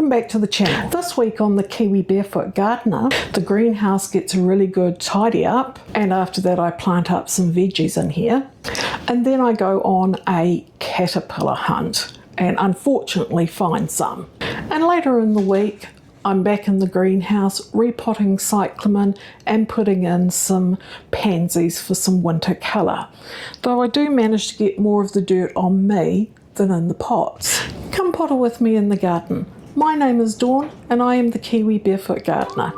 Welcome back to the channel. This week on the Kiwi Barefoot Gardener, the greenhouse gets a really good tidy up, and after that I plant up some veggies in here, and then I go on a caterpillar hunt and unfortunately find some. And later in the week I'm back in the greenhouse repotting cyclamen and putting in some pansies for some winter colour, though I do manage to get more of the dirt on me than in the pots. Come potter with me in the garden. My name is Dawn and I am the Kiwi Barefoot Gardener.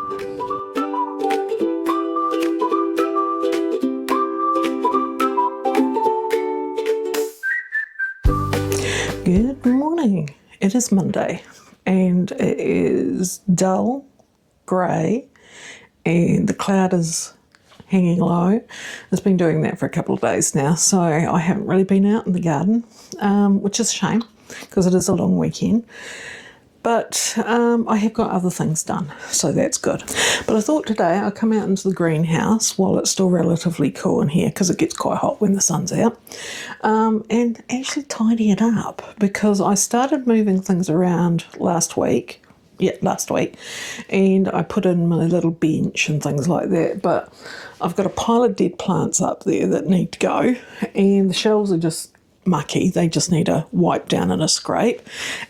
Good morning. It is Monday and it is dull grey and the cloud is hanging low. It's been doing that for a couple of days now, so I haven't really been out in the garden, which is a shame because it is a long weekend. But I have got other things done, so that's good. But I thought today I'll come out into the greenhouse while it's still relatively cool in here, because it gets quite hot when the sun's out, and actually tidy it up, because I started moving things around last week, and I put in my little bench and things like that, but I've got a pile of dead plants up there that need to go, and the shelves are just mucky. They just need a wipe down and a scrape,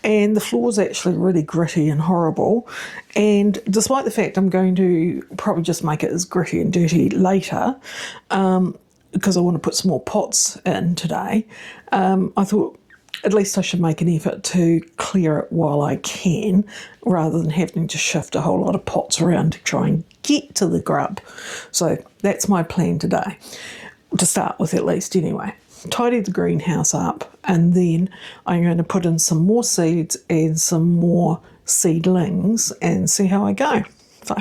and the floor's actually really gritty and horrible, and despite the fact I'm going to probably just make it as gritty and dirty later, because I want to put some more pots in today, I thought at least I should make an effort to clear it while I can, rather than having to shift a whole lot of pots around to try and get to the grub. So that's my plan today, to start with at least anyway. Tidy the greenhouse up, and then I'm going to put in some more seeds and some more seedlings and see how I go. So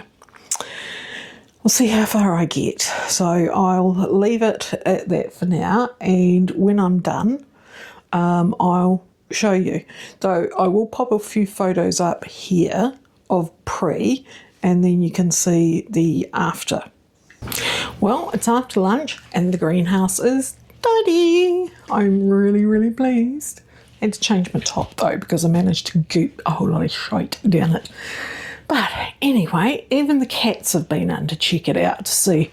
we'll see how far I get. So I'll leave it at that for now, and when I'm done, I'll show you. Though I will pop a few photos up here of pre, and then you can see the after. Well, it's after lunch and the greenhouse is tidy. I'm really pleased. I had to change my top though, because I managed to goop a whole lot of shite down it. But anyway, even the cats have been in to check it out to see.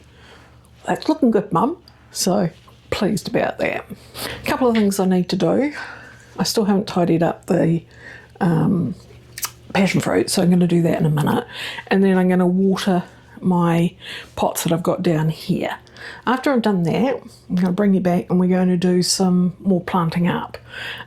That's looking good, Mum. So pleased about that. A couple of things I need to do. I still haven't tidied up the passion fruit, so I'm going to do that in a minute, and then I'm going to water my pots that I've got down here. After I've done that, I'm going to bring you back and we're going to do some more planting up.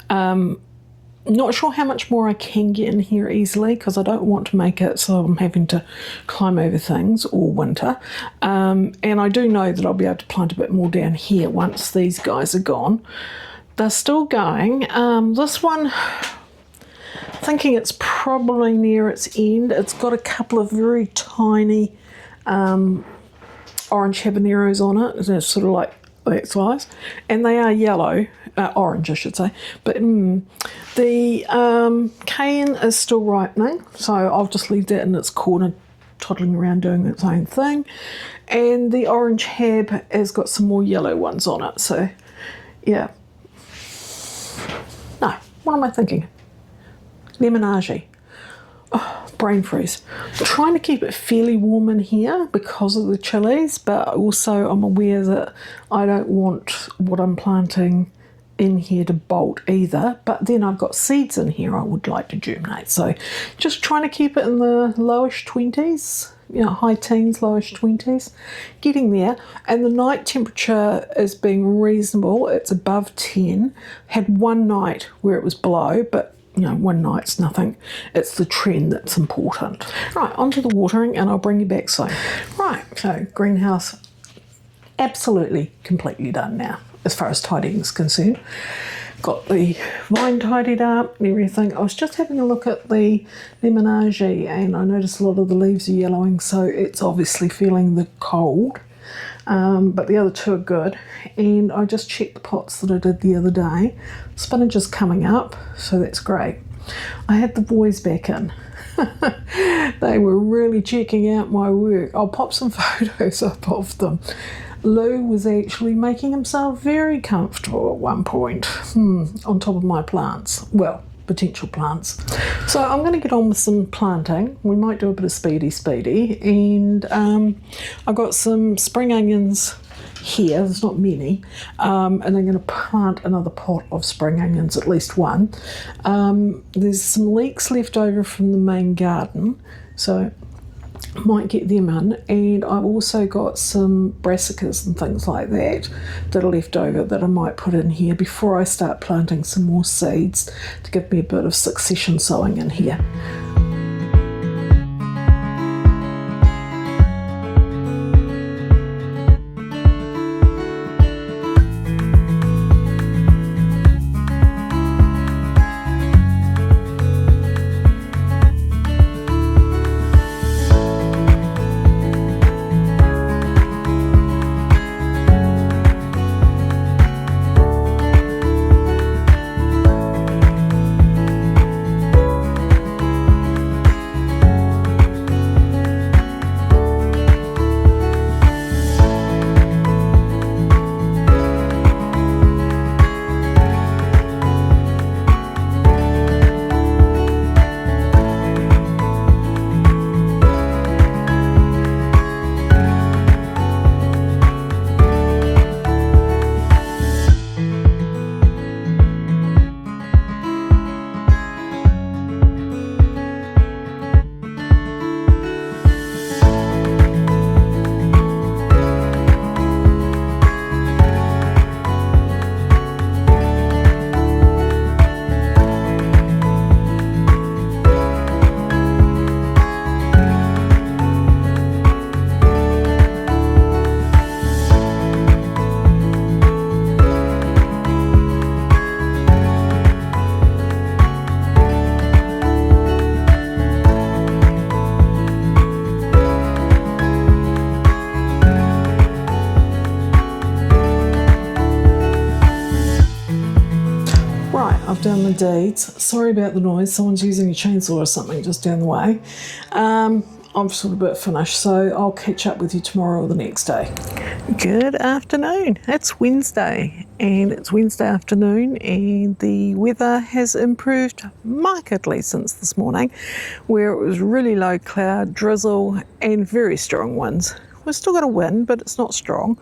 Not sure how much more I can get in here easily, because I don't want to make it so I'm having to climb over things all winter. And I do know that I'll be able to plant a bit more down here once these guys are gone. They're still going. This one, thinking it's probably near its end. It's got a couple of very tiny orange habaneros on it. They're sort of like that size, and they are yellow, orange I should say, but the cayenne is still ripening, so I'll just leave that in its corner toddling around doing its own thing, and the orange hab has got some more yellow ones on it. So yeah, no, what am I thinking? Lemonage. Oh, brain freeze. I'm trying to keep it fairly warm in here because of the chilies, but also I'm aware that I don't want what I'm planting in here to bolt either, but then I've got seeds in here I would like to germinate, so just trying to keep it in the lowish 20s, high teens, lowish 20s, getting there. And the night temperature is being reasonable. It's above 10. Had one night where it was below, but one night's nothing. It's the trend that's important. Right, onto the watering, and I'll bring you back soon. Right, so greenhouse absolutely completely done now as far as tidying is concerned. Got the vine tidied up and everything. I was just having a look at the lemonage, and I noticed a lot of the leaves are yellowing, so it's obviously feeling the cold. But the other two are good, and I just checked the pots that I did the other day. Spinach is coming up, so that's great. I had the boys back in. They were really checking out my work. I'll pop some photos up of them. Lou was actually making himself very comfortable at one point on top of my plants. Well, potential plants. So I'm going to get on with some planting. We might do a bit of speedy, and I've got some spring onions here. There's not many, and I'm going to plant another pot of spring onions, at least one. There's some leeks left over from the main garden, so might get them in, and I've also got some brassicas and things like that that are left over that I might put in here before I start planting some more seeds to give me a bit of succession sowing in here. I've done the deeds. Sorry about the noise. Someone's using a chainsaw or something just down the way. I'm sort of a bit finished, so I'll catch up with you tomorrow or the next day. Good afternoon. It's Wednesday, and it's Wednesday afternoon, and the weather has improved markedly since this morning, where it was really low cloud, drizzle, and very strong winds. We've still got a wind, but it's not strong,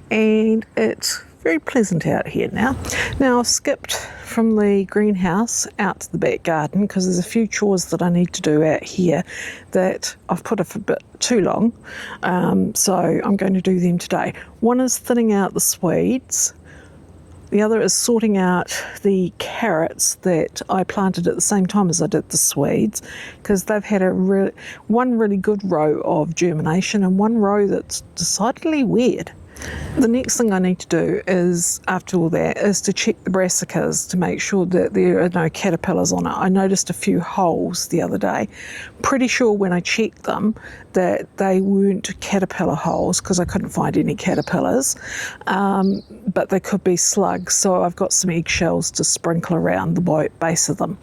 and it's very pleasant out here now. Now I've skipped from the greenhouse out to the back garden because there's a few chores that I need to do out here that I've put off a bit too long, so I'm going to do them today. One is thinning out the swedes. The other is sorting out the carrots that I planted at the same time as I did the swedes, because they've had one really good row of germination and one row that's decidedly weird. The next thing I need to do is, after all that, is to check the brassicas to make sure that there are no caterpillars on it. I noticed a few holes the other day. Pretty sure when I checked them that they weren't caterpillar holes because I couldn't find any caterpillars, but they could be slugs, so I've got some eggshells to sprinkle around the base of them.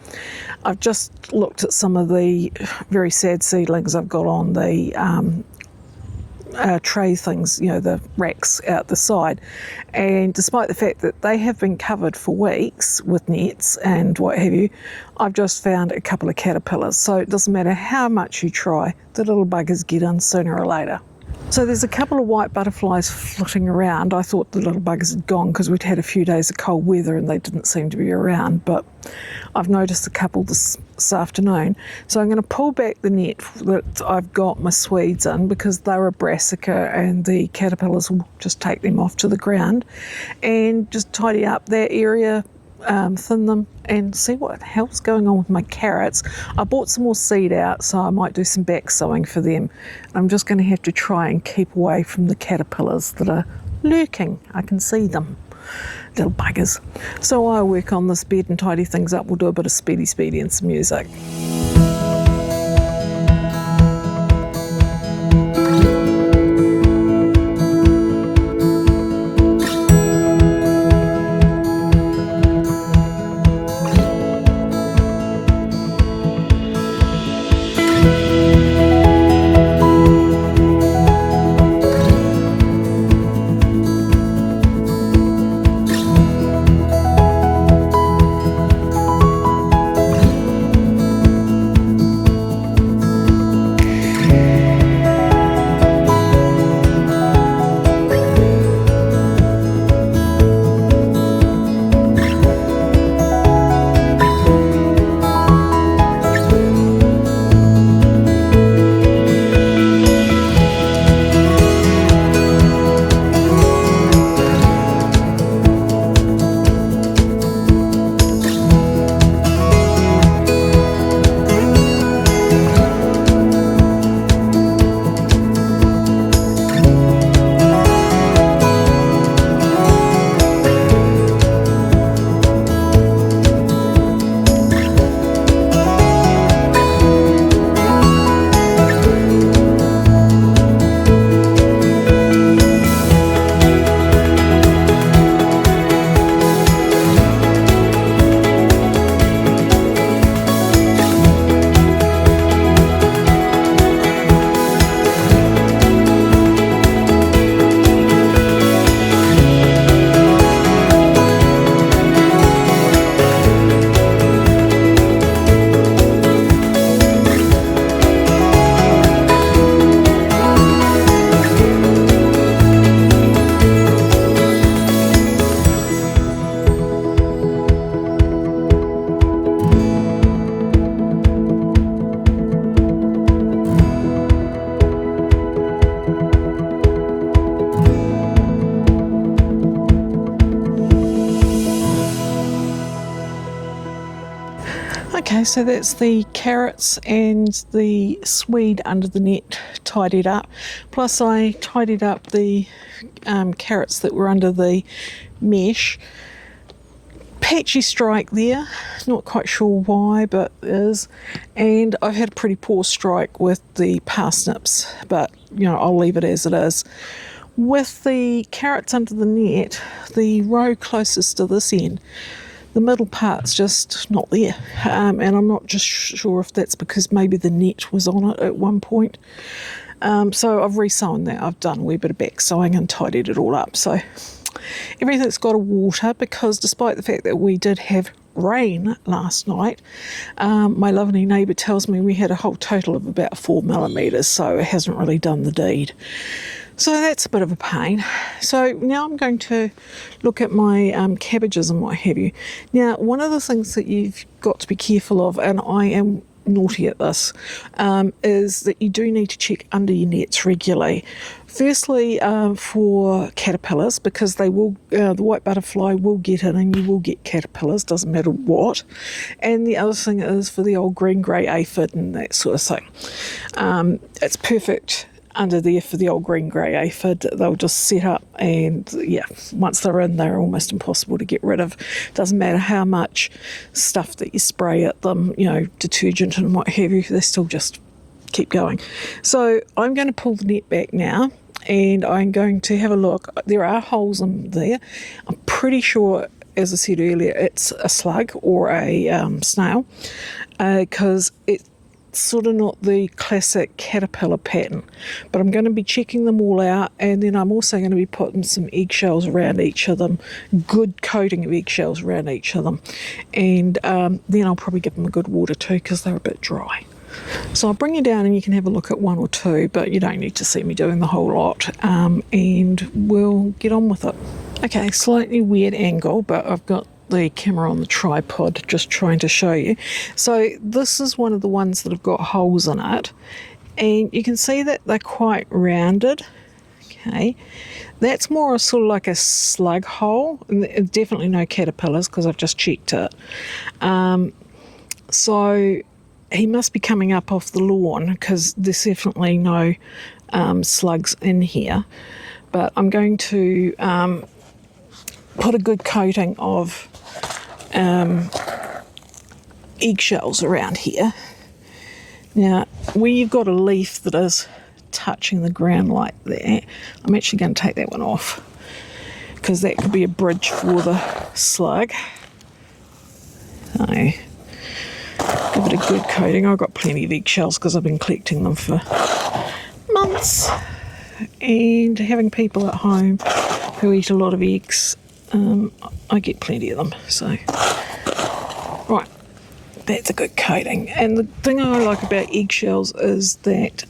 I've just looked at some of the very sad seedlings I've got on the tray things, you know, the racks out the side, and despite the fact that they have been covered for weeks with nets and what have you, I've just found a couple of caterpillars. So it doesn't matter how much you try, the little buggers get in sooner or later. So there's a couple of white butterflies flitting around. I thought the little buggers had gone because we'd had a few days of cold weather and they didn't seem to be around, but I've noticed a couple this afternoon. So I'm going to pull back the net that I've got my swedes in because they're a brassica and the caterpillars will just take them off to the ground, and just tidy up that area, thin them, and see what the hell's going on with my carrots. I bought some more seed out, so I might do some back sowing for them. I'm just going to have to try and keep away from the caterpillars that are lurking. I can see them, little buggers. So I'll work on this bed and tidy things up. We'll do a bit of speedy and some music. so that's the carrots and the swede under the net tidied up. Plus I tidied up the carrots that were under the mesh. Patchy strike there, not quite sure why, but it is. And I've had a pretty poor strike with the parsnips, but you know, I'll leave it as it is. With the carrots under the net, the row closest to this end, the middle part's just not there. And I'm not just sure if that's because maybe the net was on it at one point. So I've re-sown that. I've done a wee bit of back sowing and tidied it all up. So everything's got a water, because despite the fact that we did have rain last night, my lovely neighbour tells me we had a whole total of about 4 millimetres, so it hasn't really done the deed. So that's a bit of a pain. So now I'm going to look at my cabbages and what have you. Now, one of the things that you've got to be careful of, and I am naughty at this, is that you do need to check under your nets regularly. Firstly, for caterpillars, because they will, the white butterfly will get in and you will get caterpillars, doesn't matter what. And the other thing is for the old green grey aphid and that sort of thing. It's perfect under there for the old green grey aphid. They'll just set up, and yeah, once they're in, they're almost impossible to get rid of. Doesn't matter how much stuff that you spray at them, you know, detergent and what have you, they still just keep going. So I'm going to pull the net back now, and I'm going to have a look. There are holes in there. I'm pretty sure, as I said earlier, it's a slug or a snail, because it's sort of not the classic caterpillar pattern. But I'm going to be checking them all out, and then I'm also going to be putting some eggshells around each of them, good coating of eggshells around each of them, and then I'll probably give them a good water too, because they're a bit dry. So I'll bring you down and you can have a look at one or two, but you don't need to see me doing the whole lot, and we'll get on with it. Okay, slightly weird angle, but I've got the camera on the tripod just trying to show you. So this is one of the ones that have got holes in it, and you can see that they're quite rounded. Okay, that's more sort of like a slug hole, and definitely no caterpillars because I've just checked it. So he must be coming up off the lawn, because there's definitely no slugs in here. But I'm going to put a good coating of eggshells around here. Now, where you've got a leaf that is touching the ground like that, I'm actually going to take that one off, because that could be a bridge for the slug. So, give it a good coating. I've got plenty of eggshells because I've been collecting them for months, and having people at home who eat a lot of eggs, I get plenty of them. So, right, that's a good coating. And the thing I like about eggshells is that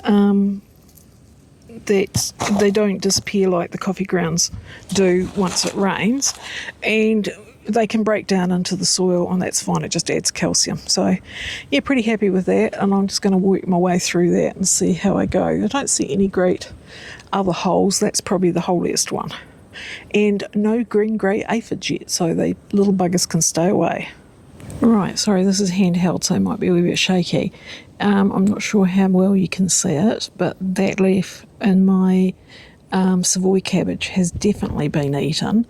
that they don't disappear like the coffee grounds do once it rains, and they can break down into the soil, and that's fine. It just adds calcium. So yeah, pretty happy with that, and I'm just going to work my way through that and see how I go. I don't see any great other holes. That's probably the holiest one. And no green grey aphids yet, so the little buggers can stay away. Right, sorry, this is handheld, so it might be a wee bit shaky. I'm not sure how well you can see it, but that leaf in my Savoy cabbage has definitely been eaten,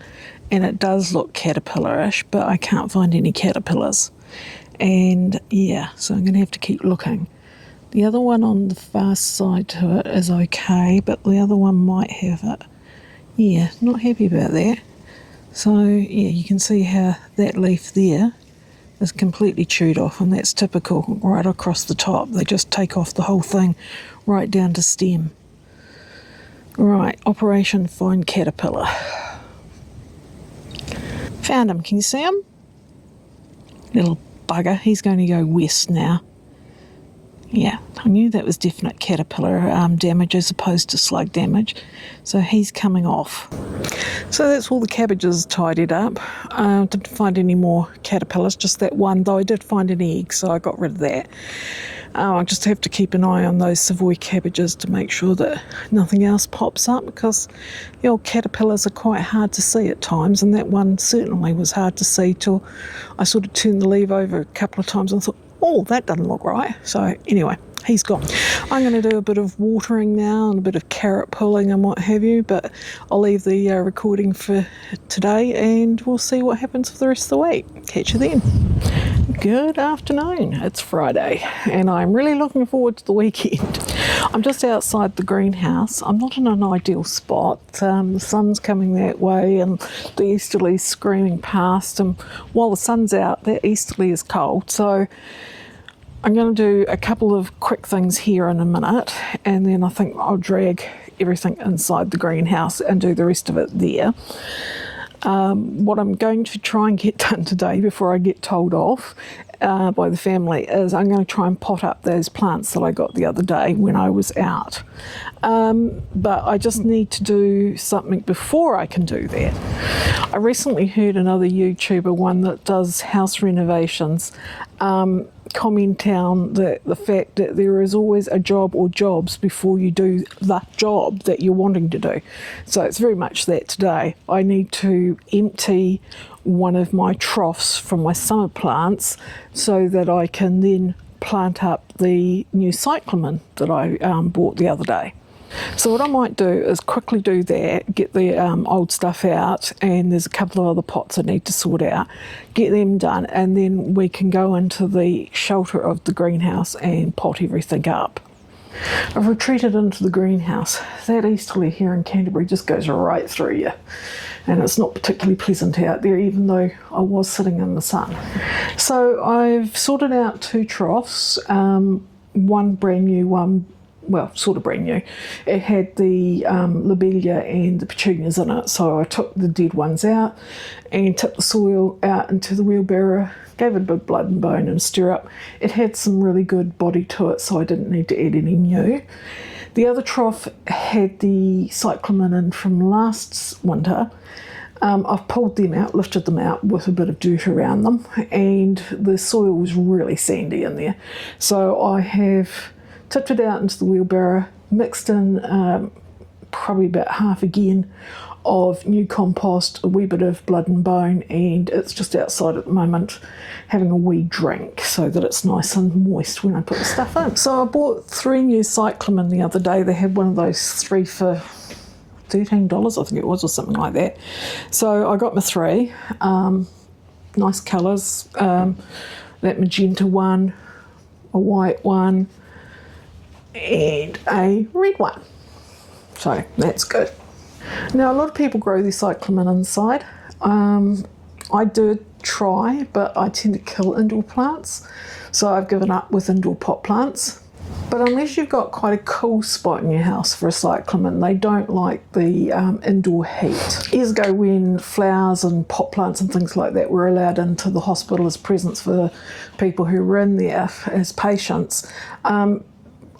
and it does look caterpillarish, but I can't find any caterpillars. And yeah, so I'm going to have to keep looking. The other one on the far side to it is okay, but the other one might have it. Yeah, not happy about that. So yeah, you can see how that leaf there is completely chewed off, and that's typical right across the top. They just take off the whole thing right down to stem. Right, Operation Find Caterpillar. Found him, can you see him? Little bugger, he's going to go west now. Yeah, I knew that was definite caterpillar damage as opposed to slug damage. So he's coming off. So that's all the cabbages tidied up. Didn't find any more caterpillars, just that one, though I did find an egg, so I got rid of that. I just have to keep an eye on those Savoy cabbages to make sure that nothing else pops up, because the old caterpillars are quite hard to see at times, and that one certainly was hard to see till I sort of turned the leaf over a couple of times and thought, oh, that doesn't look right. So anyway, he's gone. I'm going to do a bit of watering now and a bit of carrot pulling and what have you, but I'll leave the recording for today and we'll see what happens for the rest of the week. Catch you then. Good afternoon. It's Friday and I'm really looking forward to the weekend. I'm just outside the greenhouse. I'm not in an ideal spot. The sun's coming that way and the easterly's screaming past, and while the sun's out, that easterly is cold. So I'm going to do a couple of quick things here in a minute, and then I think I'll drag everything inside the greenhouse and do the rest of it there. What I'm going to try and get done today before I get told off by the family is I'm going to try and pot up those plants that I got the other day when I was out. But I just need to do something before I can do that. I recently heard another YouTuber, one that does house renovations, comment on the fact that there is always a job or jobs before you do the job that you're wanting to do. So it's very much that today. I need to empty one of my troughs from my summer plants so that I can then plant up the new cyclamen that I bought the other day. So what I might do is quickly do that, get the old stuff out, and there's a couple of other pots I need to sort out, get them done, and then we can go into the shelter of the greenhouse and pot everything up. I've retreated into the greenhouse. That easterly here in Canterbury just goes right through you, and it's not particularly pleasant out there, even though I was sitting in the sun. So I've sorted out two troughs, one brand new, one well, sort of brand new. It had the lobelia and the petunias in it, so I took the dead ones out and took the soil out into the wheelbarrow, gave it a bit of blood and bone and stir up. It had some really good body to it, so I didn't need to add any new. The other trough had the cyclamen in from last winter. I've pulled them out, lifted them out with a bit of dirt around them, and the soil was really sandy in there. So I have tipped it out into the wheelbarrow, mixed in probably about half again of new compost, a wee bit of blood and bone, and it's just outside at the moment having a wee drink so that it's nice and moist when I put the stuff in. So I bought 3 new cyclamen the other day. They had one of those 3 for $13, I think it was, or something like that. So I got my 3, nice colours, that magenta one, a white one, and a red one. So that's good. Now a lot of people grow their cyclamen inside. I did try, but I tend to kill indoor plants, so I've given up with indoor pot plants. But unless you've got quite a cool spot in your house for a cyclamen, they don't like the indoor heat. Years ago, when flowers and pot plants and things like that were allowed into the hospital as presents for people who were in there as patients,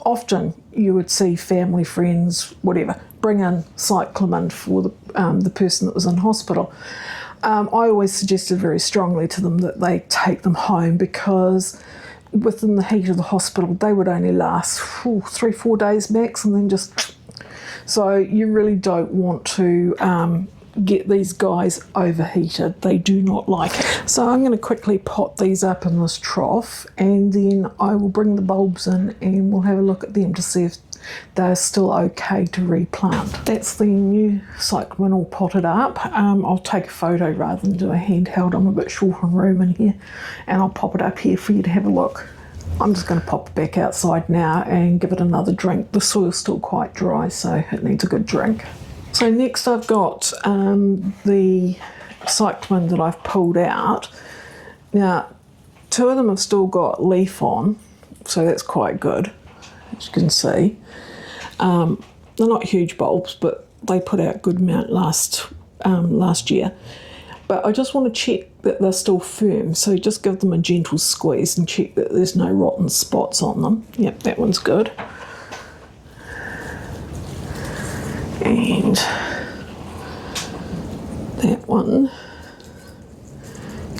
often you would see family, friends, whatever, bring in cyclamen for the person that was in hospital. I always suggested very strongly to them that they take them home, because within the heat of the hospital they would only last 3-4 days max, and then just... So you really don't want to get these guys overheated. They do not like it. So I'm going to quickly pot these up in this trough, and then I will bring the bulbs in and we'll have a look at them to see if they're still okay to replant. That's the new cyclamen all potted up. I'll take a photo rather than do a handheld. I'm a bit short on room in here, and I'll pop it up here for you to have a look. I'm just going to pop it back outside now and give it another drink. The soil's still quite dry, so it needs a good drink. So next I've got the cyclamen that I've pulled out. Now 2 of them have still got leaf on, so that's quite good, as you can see. They're not huge bulbs, but they put out a good amount last year. But I just want to check that they're still firm, so just give them a gentle squeeze and check that there's no rotten spots on them. Yep, that one's good. And that one,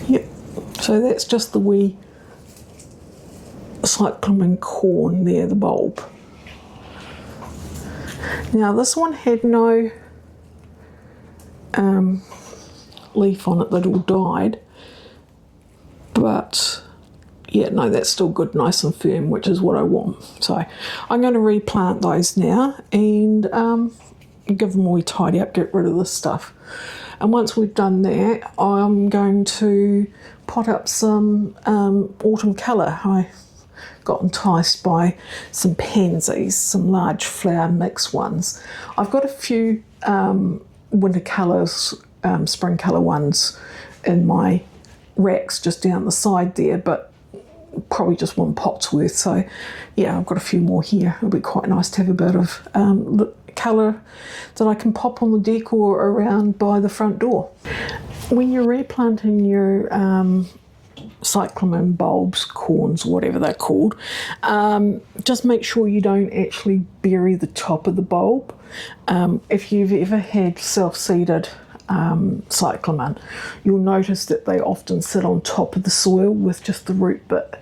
yep, so that's just the wee cyclamen corn there, the bulb. Now this one had no leaf on it that all died, but yeah, no, that's still good, nice and firm, which is what I want. So I'm going to replant those now and give them a wee tidy up, get rid of this stuff. And once we've done that, I'm going to pot up some autumn colour. I got enticed by some pansies, some large flower mix ones. I've got a few winter colours, spring colour ones in my racks just down the side there, but probably just one pot's worth. So yeah, I've got a few more here. It'll be quite nice to have a bit of colour that I can pop on the deck or around by the front door. When you're replanting your cyclamen bulbs, corns, whatever they're called, just make sure you don't actually bury the top of the bulb. If you've ever had self-seeded cyclamen, you'll notice that they often sit on top of the soil with just the root bit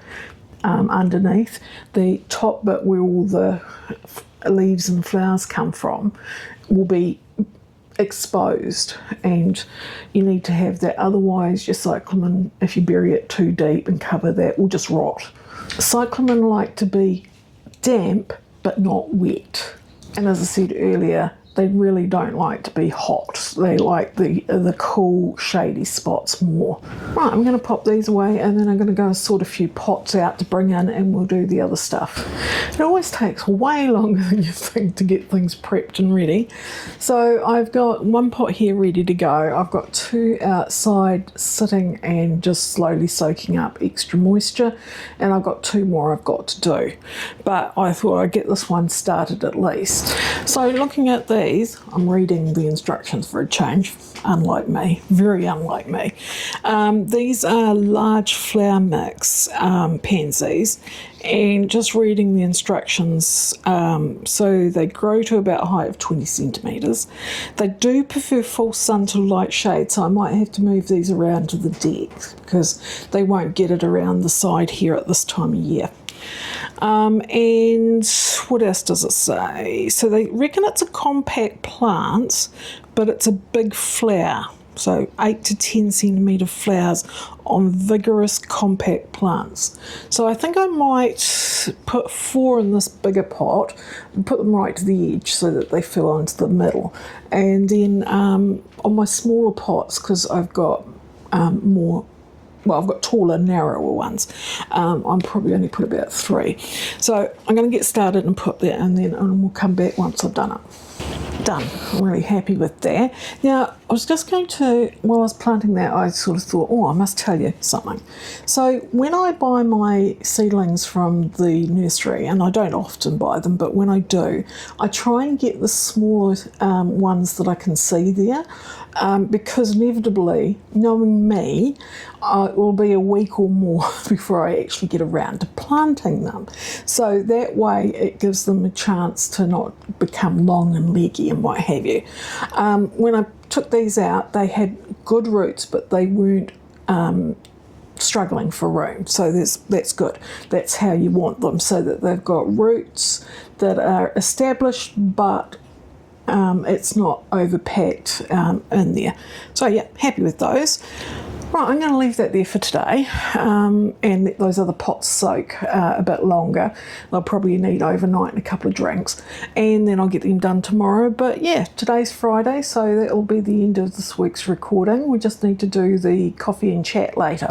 underneath. The top bit where all the leaves and flowers come from will be exposed, and you need to have that, otherwise your cyclamen, if you bury it too deep and cover that, will just rot. Cyclamen like to be damp but not wet, and as I said earlier, they really don't like to be hot. They like the cool, shady spots more. Right, I'm going to pop these away and then I'm going to go and sort a few pots out to bring in, and we'll do the other stuff. It always takes way longer than you think to get things prepped and ready. So I've got one pot here ready to go. I've got two outside sitting and just slowly soaking up extra moisture, and I've got two more I've got to do. But I thought I'd get this one started at least. So looking at these, I'm reading the instructions for a change, unlike me, very unlike me. These are large flower mix pansies, and just reading the instructions, so they grow to about a height of 20 centimetres. They do prefer full sun to light shade, so I might have to move these around to the deck because they won't get it around the side here at this time of year. And what else does it say? So they reckon it's a compact plant, but it's a big flower. So 8 to 10 centimetre flowers on vigorous compact plants. So I think I might put 4 in this bigger pot and put them right to the edge so that they fill into the middle. And then on my smaller pots, because I've got I've got taller, narrower ones. I'm probably only put about 3. So I'm going to get started and put that in, and we'll come back once I've done it. Done. I'm really happy with that. Now, I was just going to, while I was planting that, I sort of thought, oh, I must tell you something. So when I buy my seedlings from the nursery, and I don't often buy them, but when I do, I try and get the smaller ones that I can see there, because inevitably, knowing me, it will be a week or more before I actually get around to planting them. So that way it gives them a chance to not become long and leggy and what have you. When I took these out, they had good roots, but they weren't struggling for room. So that's good. That's how you want them, so that they've got roots that are established, but it's not overpacked in there. So yeah, happy with those. Right, I'm going to leave that there for today and let those other pots soak a bit longer. They'll probably need overnight and a couple of drinks, and then I'll get them done tomorrow. But yeah, today's Friday, so that will be the end of this week's recording. We just need to do the coffee and chat later.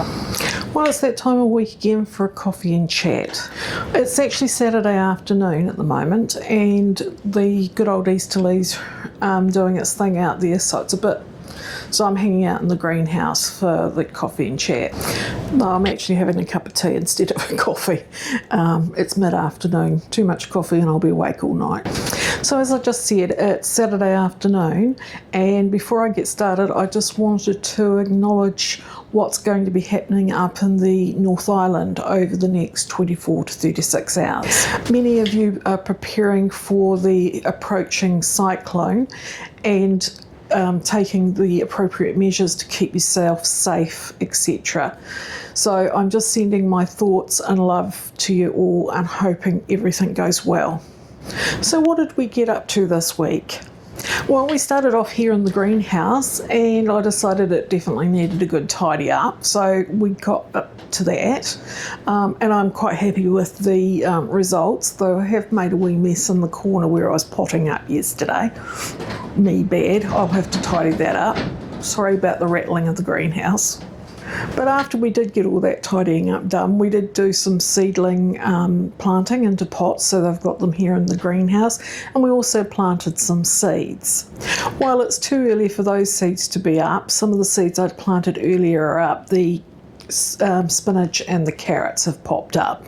Well, it's that time of week again for a coffee and chat. It's actually Saturday afternoon at the moment, and the good old easterly's doing its thing out there, so I'm hanging out in the greenhouse for the coffee and chat. No, I'm actually having a cup of tea instead of a coffee. It's mid-afternoon, too much coffee and I'll be awake all night. So as I just said, it's Saturday afternoon, and before I get started, I just wanted to acknowledge what's going to be happening up in the North Island over the next 24 to 36 hours. Many of you are preparing for the approaching cyclone and taking the appropriate measures to keep yourself safe, etc. So I'm just sending my thoughts and love to you all and hoping everything goes well. So what did we get up to this week? Well, we started off here in the greenhouse and I decided it definitely needed a good tidy up, so we got up to that, and I'm quite happy with the results, though I have made a wee mess in the corner where I was potting up yesterday. Me bad, I'll have to tidy that up. Sorry about the rattling of the greenhouse. But after we did get all that tidying up done, we did do some seedling planting into pots, so they've got them here in the greenhouse, and we also planted some seeds. While it's too early for those seeds to be up, some of the seeds I'd planted earlier are up. The spinach and the carrots have popped up.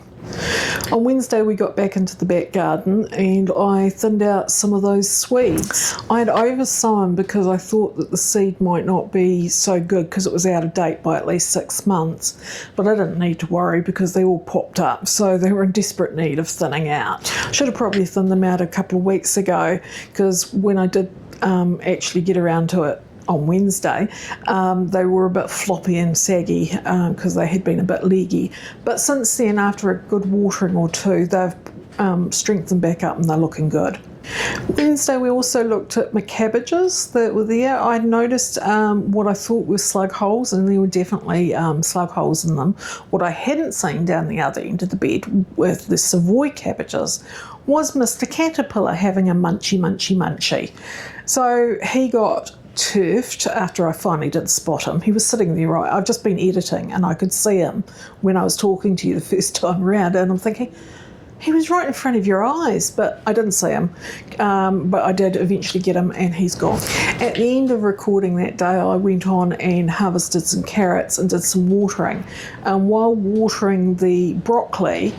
On Wednesday we got back into the back garden and I thinned out some of those swedes. I had oversown because I thought that the seed might not be so good because it was out of date by at least 6 months, but I didn't need to worry because they all popped up, so they were in desperate need of thinning out. Should have probably thinned them out a couple of weeks ago, because when I did actually get around to it on Wednesday, they were a bit floppy and saggy because they had been a bit leggy. But since then, after a good watering or two, they've strengthened back up and they're looking good. Wednesday we also looked at my cabbages that were there. I'd noticed what I thought were slug holes, and there were definitely slug holes in them. What I hadn't seen down the other end of the bed with the Savoy cabbages was Mr. Caterpillar having a munchy. So he got turfed after I finally did spot him. He was sitting there, right, I've just been editing and I could see him when I was talking to you the first time around, and I'm thinking, he was right in front of your eyes, but I didn't see him. But I did eventually get him and he's gone. At the end of recording that day, I went on and harvested some carrots and did some watering. While watering the broccoli,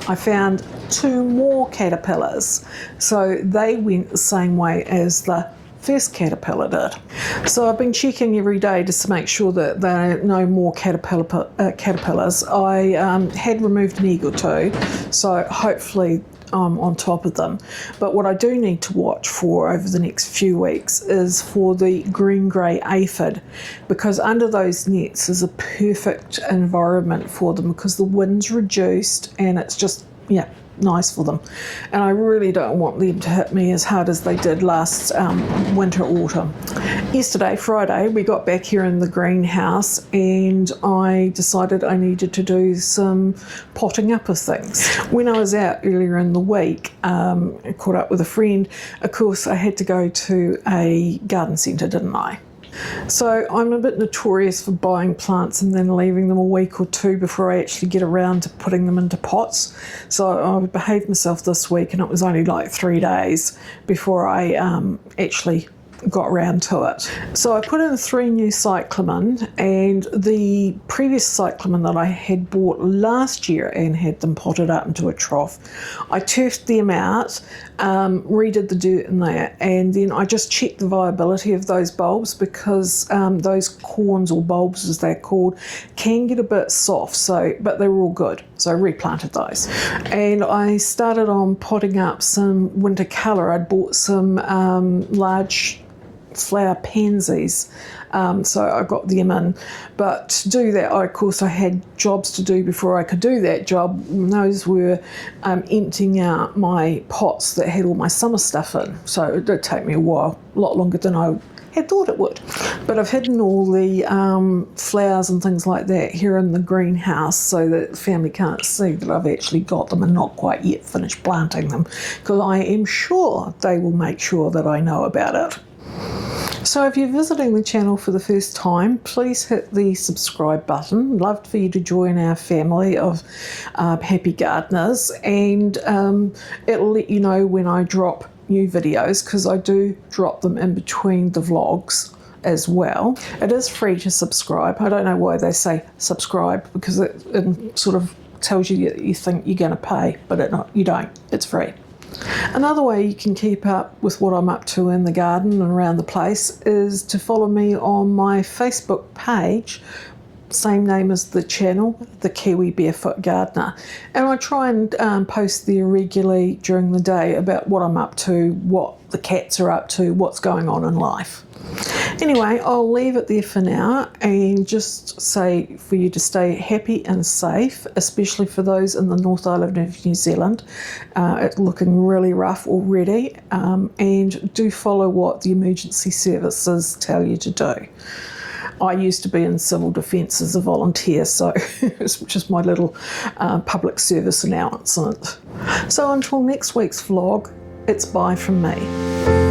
I found 2 more caterpillars. So they went the same way as the first caterpillar did. So I've been checking every day just to make sure that there are no more caterpillars. I had removed an egg or 2, so hopefully I'm on top of them. But what I do need to watch for over the next few weeks is for the green-grey aphid, because under those nets is a perfect environment for them because the wind's reduced and it's just, yeah, nice for them, and I really don't want them to hit me as hard as they did last winter autumn. Yesterday, Friday, we got back here in the greenhouse and I decided I needed to do some potting up of things. When I was out earlier in the week, I caught up with a friend. Of course I had to go to a garden centre, didn't I? So I'm a bit notorious for buying plants and then leaving them a week or 2 before I actually get around to putting them into pots. So I behaved myself this week, and it was only like 3 days before I actually got around to it. So I put in 3 new cyclamen, and the previous cyclamen that I had bought last year and had them potted up into a trough, I turfed them out, redid the dirt in there, and then I just checked the viability of those bulbs, because those corns, or bulbs as they're called, can get a bit soft, but they were all good. So I replanted those. And I started on potting up some winter colour. I'd bought some large flower pansies, so I got them in. But to do that, of course, I had jobs to do before I could do that job. And those were emptying out my pots that had all my summer stuff in. So it did take me a while, a lot longer than I had thought it would. But I've hidden all the flowers and things like that here in the greenhouse so that the family can't see that I've actually got them and not quite yet finished planting them, because I am sure they will make sure that I know about it. So if you're visiting the channel for the first time, please hit the subscribe button. Love for you to join our family of happy gardeners, and it'll let you know when I drop new videos, because I do drop them in between the vlogs as well. It is free to subscribe. I don't know why they say subscribe, because it sort of tells you that you think you're going to pay, but you don't. It's free. Another way you can keep up with what I'm up to in the garden and around the place is to follow me on my Facebook page, same name as the channel, the Kiwi Barefoot Gardener. And I try and post there regularly during the day about what I'm up to, what the cats are up to, what's going on in life. Anyway, I'll leave it there for now and just say for you to stay happy and safe, especially for those in the North Island of New Zealand. It's looking really rough already, and do follow what the emergency services tell you to do. I used to be in civil defence as a volunteer, so it's just my little public service announcement. So until next week's vlog, it's bye from me.